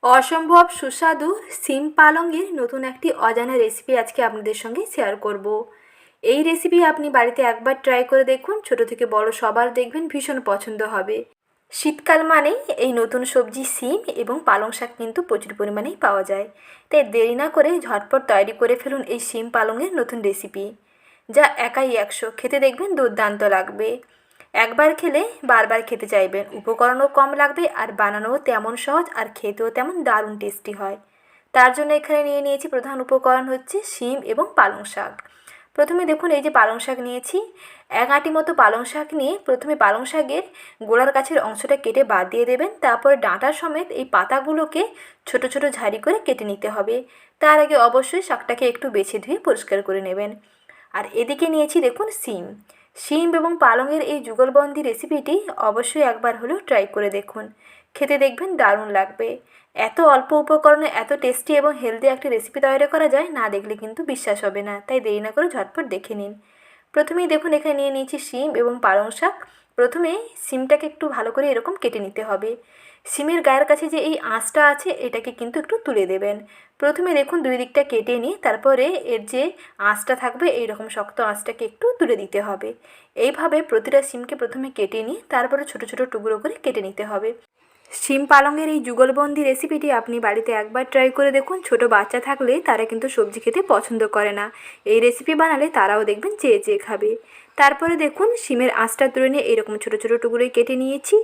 অসম্ভব সুস্বাদু শিম পালংয়ের নতুন একটি অজানা রেসিপি আজকে আপনাদের সঙ্গে শেয়ার করব। এই রেসিপি আপনি বাড়িতে একবার ট্রাই করে দেখুন, ছোট থেকে বড় সবার দেখবেন ভীষণ পছন্দ হবে। শীতকাল মানেই এই নতুন সবজি শিম এবং পালং শাক কিন্তু প্রচুর পরিমাণেই পাওয়া যায়। তাই দেরি না করে ঝটপট তৈরি করে ফেলুন এই শিম পালংয়ের নতুন রেসিপি, যা একাই 100, খেতে দেখবেন দুর্দান্ত লাগবে। একবার খেলে বারবার খেতে চাইবেন। উপকরণও কম লাগবে আর বানানোও তেমন সহজ আর খেতেও তেমন দারুণ টেস্টি হয়। তার জন্য এখানে নিয়ে নিয়েছি প্রধান উপকরণ হচ্ছে শিম এবং পালং শাক। প্রথমে দেখুন এই যে পালং শাক নিয়েছি, 1 আঁটি মতো পালং শাক নিয়ে প্রথমে পালং শাকের গোড়ার কাছের অংশটা কেটে বাদ দিয়ে দেবেন। তারপরে ডাঁটা সমেত এই পাতাগুলোকে ছোট ছোট ঝাড়ি করে কেটে নিতে হবে। তার আগে অবশ্যই শাকটাকে একটু বেছে ধুয়ে পরিষ্কার করে নেবেন। আর এদিকে নিয়েছি দেখুন শিম। শিম এবং পালংয়ের এই যুগলবন্দি রেসিপিটি অবশ্যই একবার হলেও ট্রাই করে দেখুন, খেতে দেখবেন দারুণ লাগবে। এত অল্প উপকরণে এত টেস্টি এবং হেলদি একটি রেসিপি তৈরি করা যায়, না দেখলে কিন্তু বিশ্বাস হবে না। তাই দেরি না করে ঝটপট দেখে নিন। প্রথমেই দেখুন এখানে নিয়ে নিয়েছি শিম এবং পালং শাক। প্রথমে শিমটাকে একটু ভালো করে এরকম কেটে নিতে হবে। শিমের গায়ের কাছে যে এই আঁশটা আছে এটাকে কিন্তু একটু তুলে দেবেন। প্রথমে দেখুন দুই দিকটা কেটে নিয়ে তারপরে এর যে আঁশটা থাকবে এইরকম শক্ত আঁশটাকে একটু তুলে দিতে হবে। এইভাবে প্রতিটা শিমকে প্রথমে কেটে নিয়ে তারপরে ছোট ছোট টুকরো করে কেটে নিতে হবে। শিম পালংয়ের এই যুগলবন্দি রেসিপিটি আপনি বাড়িতে একবার ট্রাই করে দেখুন। ছোট বাচ্চা থাকলে তারা কিন্তু সবজি খেতে পছন্দ করে না, এই রেসিপি বানালে তারাও দেখবেন চেয়ে চেয়ে খাবে। তারপরে দেখুন শিমের আঁশটা তুলে নিয়ে এরকম ছোট ছোট টুকরোই কেটে নিয়েছি।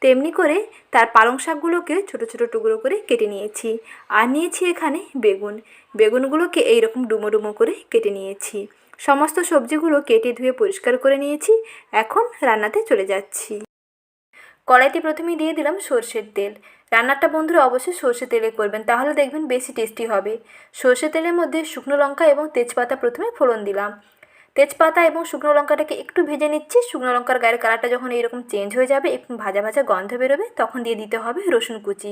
তেমনি করে তার পালং শাকগুলোকে ছোট ছোট টুকরো করে কেটে নিয়েছি। আর নিয়েছি এখানে বেগুন। বেগুনগুলোকে এইরকম ডুমো ডুমো করে কেটে নিয়েছি। সমস্ত সবজিগুলো কেটে ধুয়ে পরিষ্কার করে নিয়েছি। এখন রান্নাতে চলে যাচ্ছি। কড়াইতে প্রথমেই দিয়ে দিলাম সর্ষের তেল। রান্নাটা বন্ধুরা অবশ্যই সর্ষে তেলে করবেন, তাহলে দেখবেন বেশি টেস্টি হবে। সর্ষে তেলের মধ্যে শুকনো লঙ্কা এবং তেজপাতা প্রথমে ফোড়ন দিলাম। তেজপাতা এবং শুকনো লঙ্কাটাকে একটু ভেজে নিচ্ছি। শুকনো লঙ্কার গায়ের কালারটা যখন এরকম চেঞ্জ হয়ে যাবে, একটু ভাজা ভাজা গন্ধ বেরোবে, তখন দিয়ে দিতে হবে রসুন কুচি।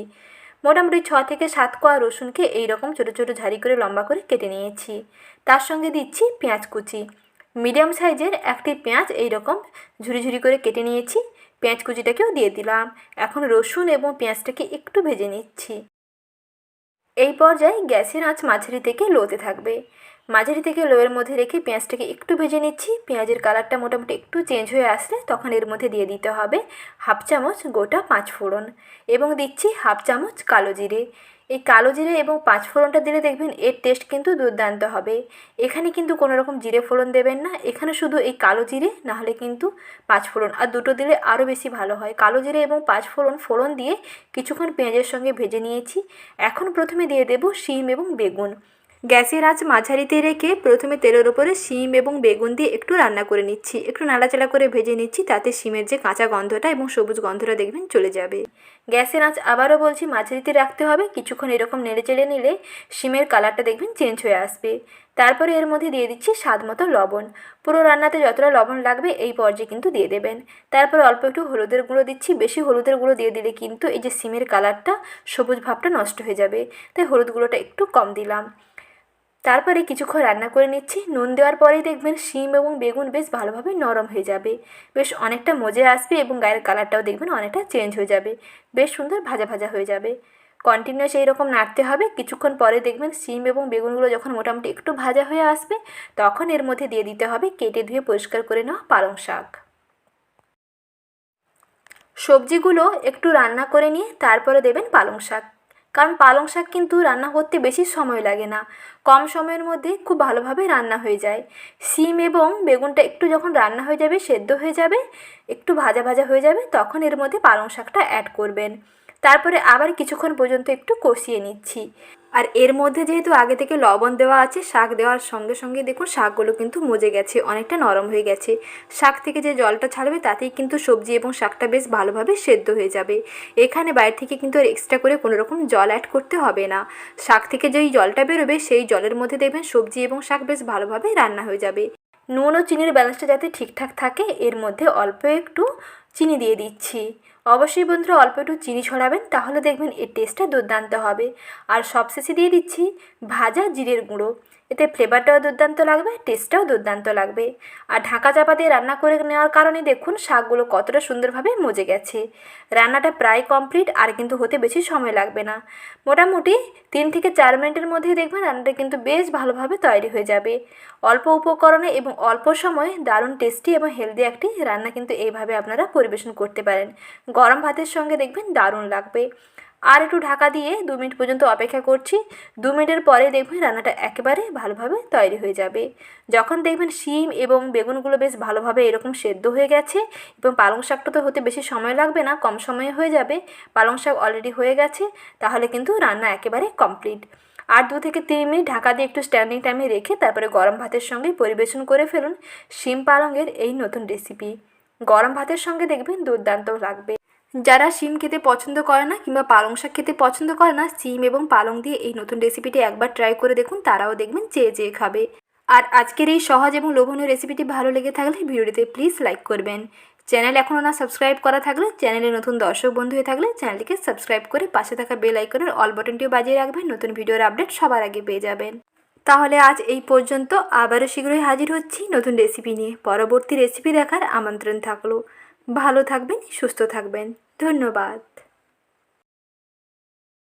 মোটামুটি 6 থেকে 7 কোয়া রসুনকে এইরকম ছোটো ছোটো ঝাড়ি করে লম্বা করে কেটে নিয়েছি। তার সঙ্গে দিচ্ছি পেঁয়াজ কুচি। মিডিয়াম সাইজের একটি পেঁয়াজ এইরকম ঝুরি ঝুরি করে কেটে নিয়েছি। পেঁয়াজ কুচিটাকেও দিয়ে দিলাম। এখন রসুন এবং পেঁয়াজটাকে একটু ভেজে নিচ্ছি। এই পর্যায়ে গ্যাসের আঁচ মাঝারি থেকে লোতে থাকবে। মাঝারি থেকে লোয়ের মধ্যে রেখে পেঁয়াজটাকে একটু ভেজে নিচ্ছি। পেঁয়াজের কালারটা মোটামুটি একটু চেঞ্জ হয়ে আসলে তখন এর মধ্যে দিয়ে দিতে হবে 1/2 চামচ গোটা 5 ফোড়ন এবং দিচ্ছি 1/2 চামচ কালো জিরে। এই কালো জিরে এবং 5 ফোড়নটা দিলে দেখবেন এর টেস্ট কিন্তু দুর্দান্ত হবে। এখানে কিন্তু কোনো রকম জিরে ফোড়ন দেবেন না, এখানে শুধু এই কালো জিরে, নাহলে কিন্তু 5 ফোড়ন, আর দুটো দিলে আরও বেশি ভালো হয়। কালো জিরে এবং 5 ফোড়ন দিয়ে কিছুক্ষণ পেঁয়াজের সঙ্গে ভেজে নিয়েছি। এখন প্রথমে দিয়ে দেব শিম এবং বেগুন। গ্যাসের আঁচ মাঝারিতে রেখে প্রথমে তেলের ওপরে শিম এবং বেগুন দিয়ে একটু রান্না করে নিচ্ছি। একটু নাড়াচাড়া করে ভেজে নিচ্ছি, তাতে শিমের যে কাঁচা গন্ধটা এবং সবুজ গন্ধটা দেখবেন চলে যাবে। গ্যাসের আঁচ আবারও বলছি মাঝারিতে রাখতে হবে। কিছুক্ষণ এরকম নেড়ে চেড়ে নিলে শিমের কালারটা দেখবেন চেঞ্জ হয়ে আসবে। তারপরে এর মধ্যে দিয়ে দিচ্ছি স্বাদ মতো লবণ। পুরো রান্নাতে যতটা লবণ লাগবে এই পর্যায়ে কিন্তু দিয়ে দেবেন। তারপর অল্প একটু হলুদের গুঁড়ো দিচ্ছি। বেশি হলুদের গুঁড়ো দিয়ে দিলে কিন্তু এই যে শিমের কালারটা, সবুজ ভাবটা নষ্ট হয়ে যাবে, তাই হলুদ গুঁড়োটা একটু কম দিলাম। তারপরে কিছুক্ষণ রান্না করে নিচ্ছি। নুন দেওয়ার পরেই দেখবেন শিম এবং বেগুন বেশ ভালোভাবে নরম হয়ে যাবে, বেশ অনেকটা মজে আসবে এবং গায়ের কালারটাও দেখবেন অনেকটা চেঞ্জ হয়ে যাবে, বেশ সুন্দর ভাজা ভাজা হয়ে যাবে। কন্টিনিউয়াস এইরকম নাড়তে হবে। কিছুক্ষণ পরে দেখবেন শিম এবং বেগুনগুলো যখন মোটামুটি একটু ভাজা হয়ে আসবে, তখন এর মধ্যে দিয়ে দিতে হবে কেটে ধুয়ে পরিষ্কার করে নেওয়া পালং শাক। সবজিগুলো একটু রান্না করে নিয়ে তারপরে দেবেন পালং শাক, কারণ পালং শাক কিন্তু রান্না করতে বেশি সময় লাগে না, কম সময়ের মধ্যে খুব ভালোভাবে রান্না হয়ে যায়। শিম এবং বেগুনটা একটু যখন রান্না হয়ে যাবে, সেদ্ধ হয়ে যাবে, একটু ভাজা ভাজা হয়ে যাবে, তখন এর মধ্যে পালং শাকটা অ্যাড করবেন। তারপরে আবার কিছুক্ষণ পর্যন্ত একটু কষিয়ে নিচ্ছি। আর এর মধ্যে যেহেতু আগে থেকে লবণ দেওয়া আছে, শাক দেওয়ার সঙ্গে সঙ্গে দেখুন শাকগুলো কিন্তু মজে গেছে, অনেকটা নরম হয়ে গেছে। শাক থেকে যে জলটা ছাড়বে তাতেই কিন্তু সবজি এবং শাকটা বেশ ভালোভাবে সেদ্ধ হয়ে যাবে। এখানে বাইরে থেকে কিন্তু আর এক্সট্রা করে কোনো রকম জল অ্যাড করতে হবে না। শাক থেকে যেই জলটা বেরোবে সেই জলের মধ্যে দেখবেন সবজি এবং শাক বেশ ভালোভাবে রান্না হয়ে যাবে। নুন ও চিনির ব্যালেন্সটা যাতে ঠিকঠাক থাকে, এর মধ্যে অল্প একটু চিনি দিয়ে দিচ্ছি। অবশ্যই বন্ধুরা অল্প একটু চিনি ছড়াবেন, তাহলে দেখবেন এর টেস্টটা দুর্দান্ত হবে। আর সবশেষে দিয়ে দিচ্ছি ভাজা জিরের গুঁড়ো। এতে ফ্লেভারটাও দুর্দান্ত লাগবে, টেস্টটাও দুর্দান্ত লাগবে। আর ঢাকা চাপা দিয়ে রান্না করে নেওয়ার কারণে দেখুন শাকগুলো কতটা সুন্দরভাবে মজে গেছে। রান্নাটা প্রায় কমপ্লিট, আর কিন্তু হতে বেশি সময় লাগবে না। মোটামুটি 3 থেকে 4 মিনিটের মধ্যেই দেখবেন রান্নাটা কিন্তু বেশ ভালোভাবে তৈরি হয়ে যাবে। অল্প উপকরণে এবং অল্প সময়ে দারুণ টেস্টি এবং হেলদি একটি রান্না কিন্তু এইভাবে আপনারা পরিবেশন করতে পারেন। গরম ভাতের সঙ্গে দেখবেন দারুণ লাগবে। আর একটু ঢাকা দিয়ে 2 মিনিট পর্যন্ত অপেক্ষা করছি। 2 মিনিটের পরে দেখবেন রান্নাটা একেবারে ভালোভাবে তৈরি হয়ে যাবে। যখন দেখবেন শিম এবং বেগুনগুলো বেশ ভালোভাবে এরকম সেদ্ধ হয়ে গেছে, এবং পালং শাকটা তো হতে বেশি সময় লাগবে না, কম সময়ে হয়ে যাবে, পালং শাক অলরেডি হয়ে গেছে, তাহলে কিন্তু রান্না একেবারে কমপ্লিট। আর 2 থেকে 3 মিনিট ঢাকা দিয়ে একটু স্ট্যান্ডিং টাইমে রেখে তারপরে গরম ভাতের সঙ্গে পরিবেশন করে ফেলুন শিম পালংয়ের এই নতুন রেসিপি। গরম ভাতের সঙ্গে দেখবেন দুর্দান্ত লাগবে। যারা শিম খেতে পছন্দ করে না কিংবা পালং শাক খেতে পছন্দ করে না, শিম এবং পালং দিয়ে এই নতুন রেসিপিটি একবার ট্রাই করে দেখুন, তারাও দেখবেন চেয়ে চেয়ে খাবে। আর আজকের এই সহজ এবং লোভনীয় রেসিপিটি ভালো লেগে থাকলে ভিডিওটিতে প্লিজ লাইক করবেন। চ্যানেল এখনও না সাবস্ক্রাইব করা থাকলে, চ্যানেলে নতুন দর্শক বন্ধু হয়ে থাকলে চ্যানেলটিকে সাবস্ক্রাইব করে পাশে থাকা বেল আইকনের অল বাটনটিও বাজিয়ে রাখবেন, নতুন ভিডিওর আপডেট সবার আগে পেয়ে যাবেন। তাহলে আজ এই পর্যন্ত, আবারও শীঘ্রই হাজির হচ্ছি নতুন রেসিপি নিয়ে। পরবর্তী রেসিপি দেখার আমন্ত্রণ থাকলো। ভালো থাকবেন, সুস্থ থাকবেন। ধন্যবাদ।